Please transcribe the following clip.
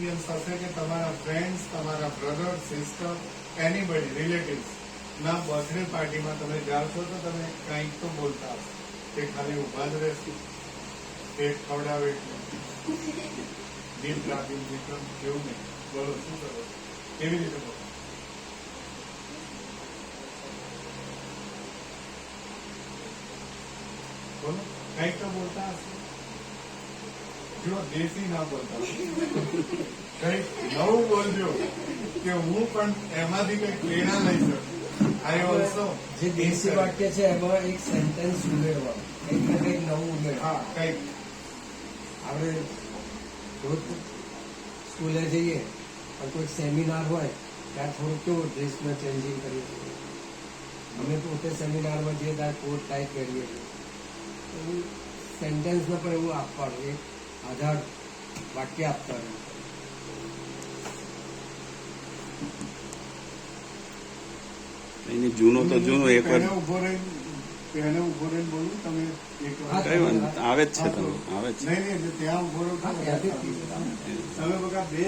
Experience હશે કે તમારા ફ્રેન્ડ્સ, તમારા બ્રધર, સિસ્ટર, એનીબડી, રિલેટિવ્સ ના બર્થડે પાર્ટીમાં તમે જાઓ છો તો તમે કંઈક તો બોલતા હશો. તે ખાલી ઉભા જ રહેશે, પેટ ખવડાવે એટલે દિલ રાખી વિક્રમ કેવું નહીં. બોલો શું કરો, કેવી રીતે બોલો? બોલો, કંઈક તો બોલતા હશે. જો દેશી ના બોલતા, કંઈક નવું બોલજો કે હું પણ એમાંથી કંઈક પ્રેરણા લઈ શકું. આઈ ઓલ્સો જે દેશી વાક્ય છે એમાં એક સેન્ટેન્સ ઉમેરવા, કંઈક ને કંઈક નવું ઉમેરવા. હા, કંઈક આપણે રોજ સ્કૂલે જઈએ પણ કોઈ સેમિનાર હોય ત્યાં થોડું કેવું ડ્રેસમાં ચેન્જિંગ કરીએ છીએ. અમે પોતે સેમિનારમાં જઈએ ત્યારે કોટ ટાઈપ કરીએ છીએ. એવું સેન્ટેન્સમાં પણ એવું આપવાનું, એક આધાર વાક્ય આપવાનું. એની જૂનો તો જૂનો એક વાર પહેલા ઉભો રહીને બોલું. તમે એક વાર કઈ વાંધો આવે જ છે, તમે આવે જ છે. નહીં, ત્યાં ઉભો રહો. ત્યાંથી તમે બધા બે